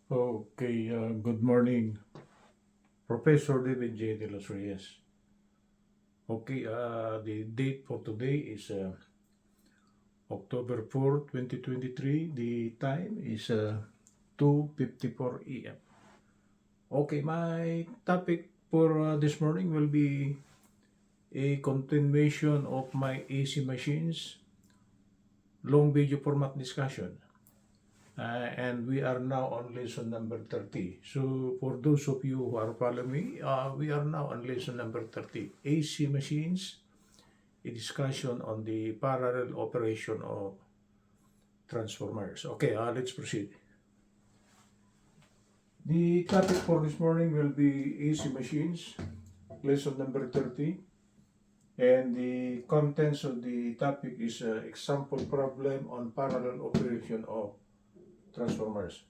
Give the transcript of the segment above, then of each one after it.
Okay, good morning, Professor David J. De Los Reyes. Okay, the date for today is October 4, 2023. The time is 2:54 a.m. Okay, my topic for this morning will be a continuation of my AC machines long video format discussion. And we are now on lesson number 30. So for those of you who are following me, we are now on lesson number 30. AC machines, a discussion on the parallel operation of transformers. Okay, let's proceed. The topic for this morning will be AC machines, lesson number 30. And the contents of the topic is example problem on parallel operation of transformers.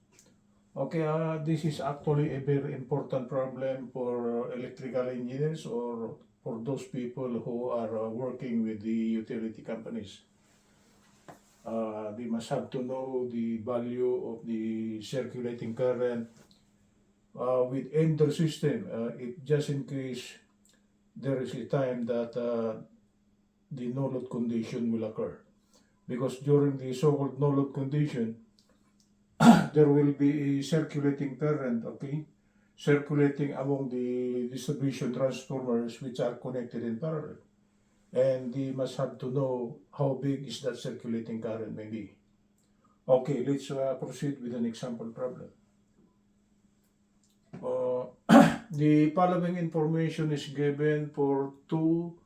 Okay, this is actually a very important problem for electrical engineers or for those people who are working with the utility companies. They must have to know the value of the circulating current within their system, if just in case there is a time that the no load condition will occur. Because during the so-called no load condition, there will be a circulating current, okay, circulating among the distribution transformers which are connected in parallel. And they must have to know how big is that circulating current may be. Okay, let's proceed with an example problem. The following information is given for two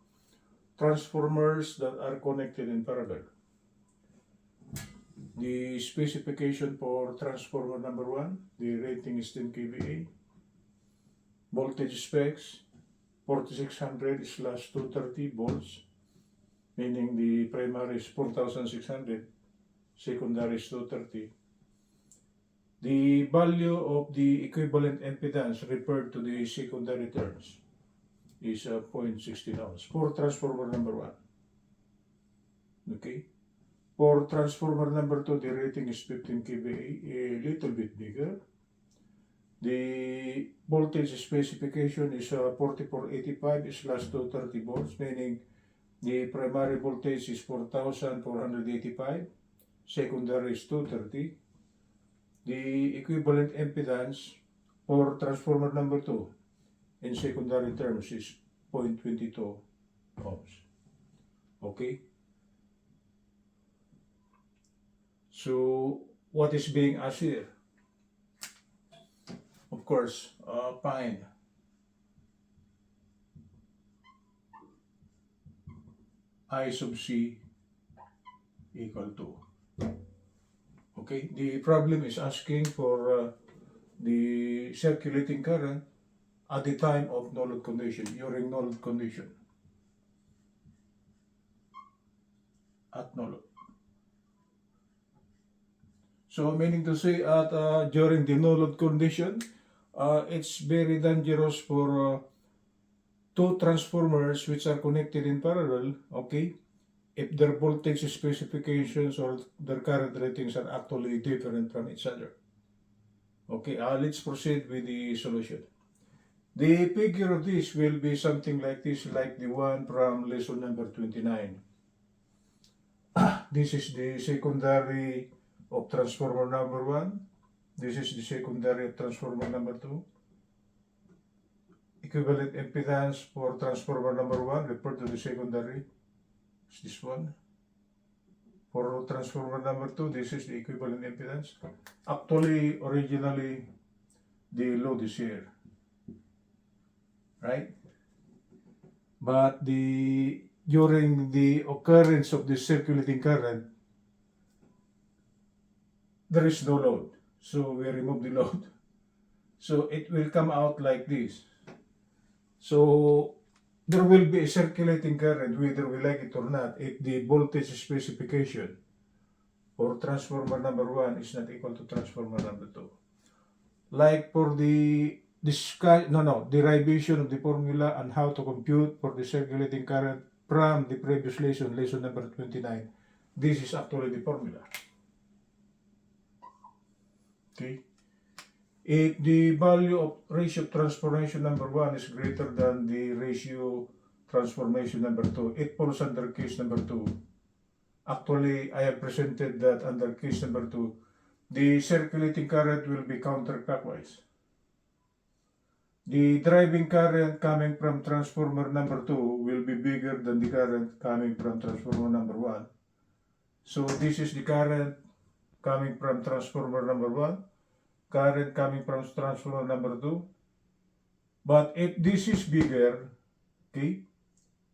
transformers that are connected in parallel. The specification for transformer number 1, the rating is 10 kVA. Voltage specs 4600/230 volts, meaning the primary is 4600, secondary is 230. The value of the equivalent impedance referred to the secondary terms is 0.16 ohms for transformer number 1. Okay. For transformer number 2, the rating is 15 kVA, a little bit bigger. The voltage specification is 4485/230 volts, meaning the primary voltage is 4485, secondary is 230. The equivalent impedance for transformer number 2 in secondary terms is 0.22 ohms. Okay? So, what is being asked here? Of course, find I sub C equal to. Okay, the problem is asking for the circulating current at the time of no load condition, during no load condition. At no load. So, meaning to say, during the no load condition, it's very dangerous for two transformers which are connected in parallel, okay, if their voltage specifications or their current ratings are actually different from each other. Okay, let's proceed with the solution. The figure of this will be something like this, like the one from lesson number 29. This is the secondary of transformer number 1. This is the secondary of transformer number 2. Equivalent impedance for transformer number 1 referred to the secondary is this one. For transformer number 2, this is the equivalent impedance. Actually, originally, the load is here, right? But during the occurrence of the circulating current, there is no load. So we remove the load. So it will come out like this. So there will be a circulating current whether we like it or not if the voltage specification for transformer number 1 is not equal to transformer number 2. Like for the derivation of the formula and how to compute for the circulating current from the previous lesson number 29. This is actually the formula. Okay. If the value of ratio of transformation number 1 is greater than the ratio transformation number 2, it falls under case number 2. Actually, I have presented that under case number 2, the circulating current will be counterclockwise. The driving current coming from transformer number 2 will be bigger than the current coming from transformer number 1. So this is the current coming from transformer number 1, current coming from transformer number 2. But if this is bigger, okay,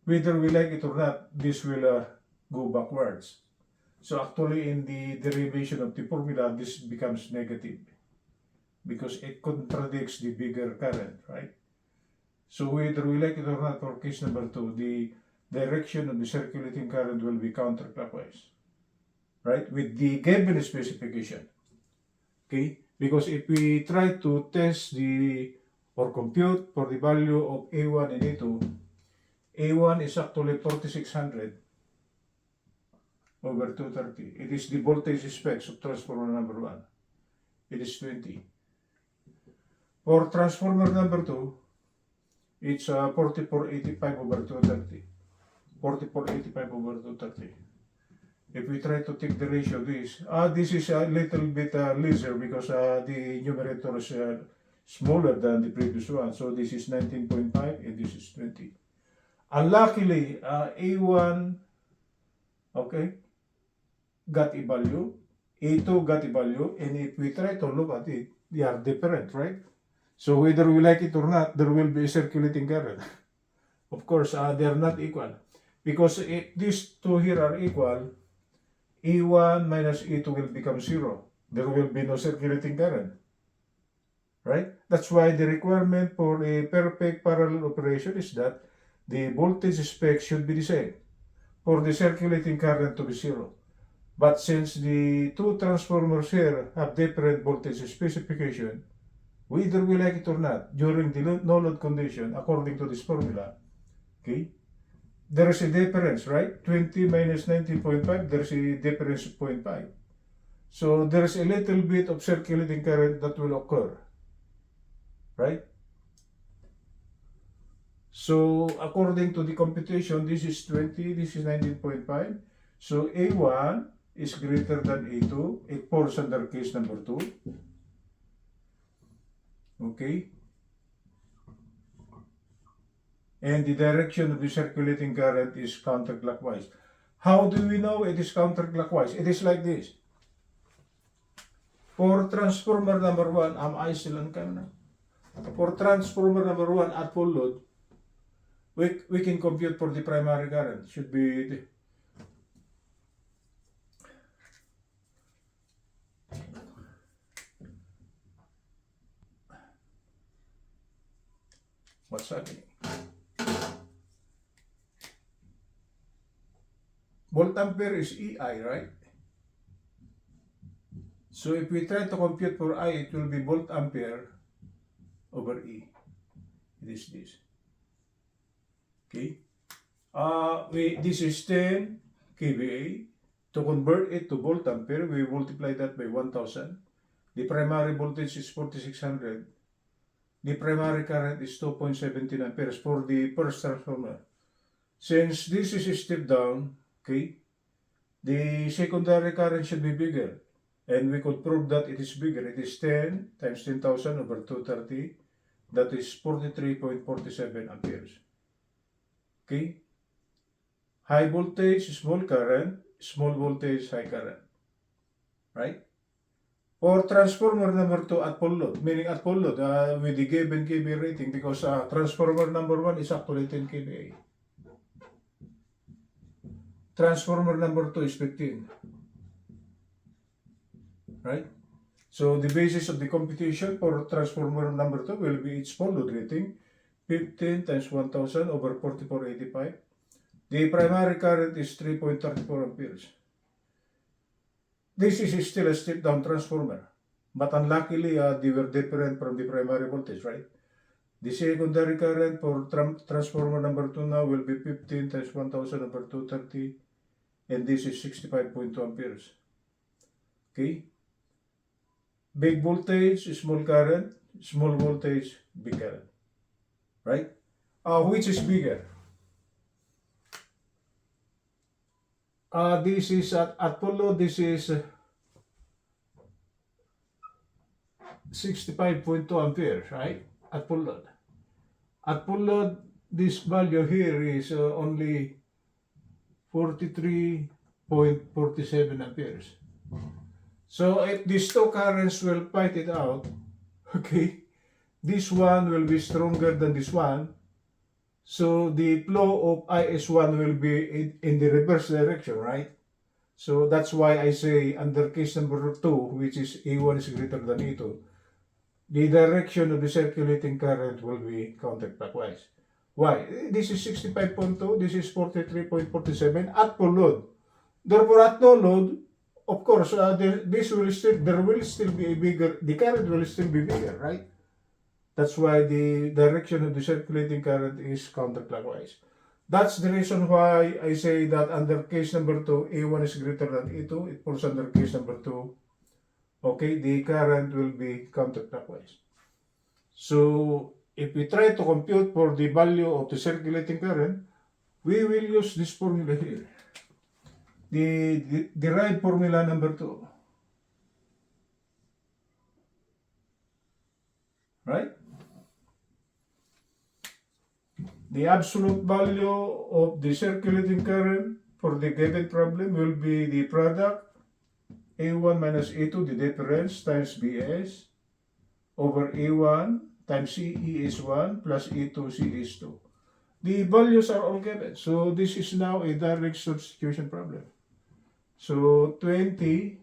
whether we like it or not, this will go backwards. So actually in the derivation of the formula, this becomes negative because it contradicts the bigger current, right? So whether we like it or not, for case number 2, the direction of the circulating current will be counterclockwise, right? With the given specification, okay? Because if we try to test or compute for the value of A1 and A2, A1 is actually 4600 over 230. It is the voltage specs of transformer number 1. It is 20. For transformer number 2, it's 4485 over 230. 4485 over 230. If we try to take the ratio of this is a little bit lesser because the numerator is smaller than the previous one. So this is 19.5 and this is 20. Unluckily, A1, okay, got a value, A2 got a value, and if we try to look at it, they are different, right? So whether we like it or not, there will be a circulating current. Of course, they are not equal. Because if these two here are equal, E1 minus E2 will become 0. There will be no circulating current. Right? That's why the requirement for a perfect parallel operation is that the voltage spec should be the same for the circulating current to be 0. But since the two transformers here have different voltage specification, whether we like it or not, during the no load condition, according to this formula, okay, there is a difference, right? 20 minus 19.5, there's a difference of 0.5. So there's a little bit of circulating current that will occur, right? So according to the computation, this is 20, this is 19.5. So A1 is greater than A2. It falls under case number 2. Okay. And the direction of the circulating current is counterclockwise. How do we know it is counterclockwise? It is like this. For transformer number 1, I still on camera? For transformer number 1 at full load, we can compute for the primary current. Should be what's happening? Volt ampere is EI, right? So if we try to compute for I, it will be volt ampere over E. It is this. Okay. This is 10 kVA. To convert it to volt ampere, we multiply that by 1000. The primary voltage is 4600. The primary current is 2.17 amperes for the first transformer. Since this is a step down, okay, the secondary current should be bigger. And we could prove that it is bigger. It is 10 times 10,000 over 230. That is 43.47 amperes. Okay? High voltage, small current. Small voltage, high current. Right? For transformer number 2 at full load, meaning at full load with the given kVA rating, because transformer number 1 is actually 10 kVA. Transformer number 2 is 15. Right? So the basis of the computation for transformer number 2 will be its full load rating, 15 times 1000 over 4485. The primary current is 3.34 amperes. This is still a step down transformer, but unluckily they were different from the primary voltage, right? The secondary current for transformer number 2 now will be 15 times 1000 over 230, and this is 65.2 amperes. Okay? big voltage, small current, small voltage, big current, right? Which is bigger? This is at full load, this is 65.2 amperes, right? At full load. At full load, this value here is only 43.47 amperes. So if these two currents will fight it out, okay, this one will be stronger than this one. So the flow of IS1 will be in the reverse direction, right? So that's why I say under case number 2, which is A1 is greater than A2, the direction of the circulating current will be counterclockwise. Why? This is 65.2, this is 43.47 at full load. Therefore, at no load, of course, there will still be a bigger, the current will still be bigger, right? That's why the direction of the circulating current is counterclockwise. That's the reason why I say that under case number 2, A1 is greater than A2. It falls under case number 2. Okay, the current will be counterclockwise. So, if we try to compute for the value of the circulating current, we will use this formula here. The derived formula number 2. Right? The absolute value of the circulating current for the given problem will be the product A1 minus A2, the difference, times BS over A1 times CE is 1 plus A2 C is 2. The values are all given. So this is now a direct substitution problem. So 20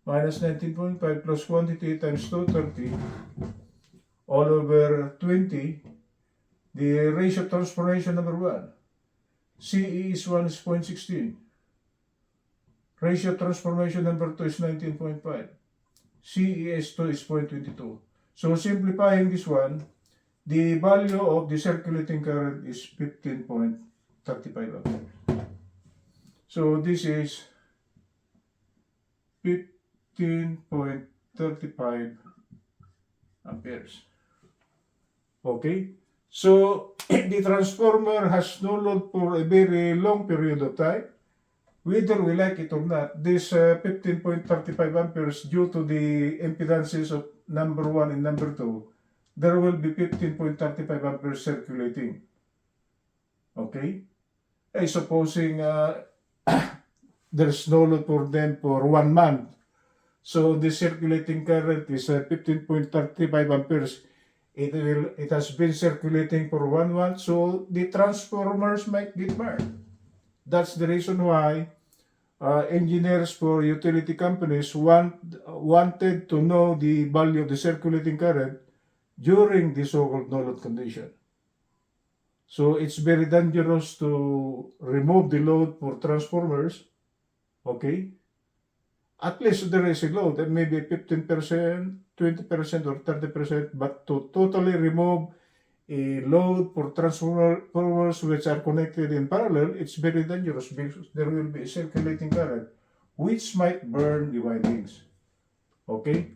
minus 19.5 plus quantity times 230 all over 20. The ratio transformation number 1. CE is 1 is 0.16. Ratio transformation number 2 is 19.5. CE is 2 is 0.22. So simplifying this one, the value of the circulating current is 15.35 amperes. So this is 15.35 amperes. Okay? So, if the transformer has no load for a very long period of time, whether we like it or not, this 15.35 amperes due to the impedances of number 1 and number 2, there will be 15.35 amperes circulating. Okay? Supposing there's no load for them for 1 month. So, the circulating current is 15.35 amperes. It has been circulating for 1 month, so the transformers might get burned. That's the reason why engineers for utility companies wanted to know the value of the circulating current during the so-called no-load condition. So it's very dangerous to remove the load for transformers, okay? At least there is a load, that may be 15%, 20% or 30%, but to totally remove a load for transformers which are connected in parallel, it's very dangerous because there will be a circulating current which might burn the windings. Okay?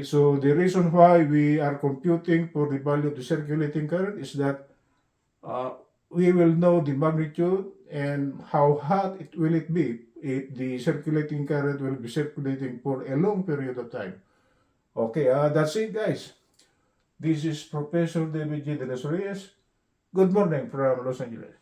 So the reason why we are computing for the value of the circulating current is that we will know the magnitude and how hot will it be if the circulating current will be circulating for a long period of time. Okay, that's it, guys. This is Professor David J. De Las Reyes. Good morning from Los Angeles.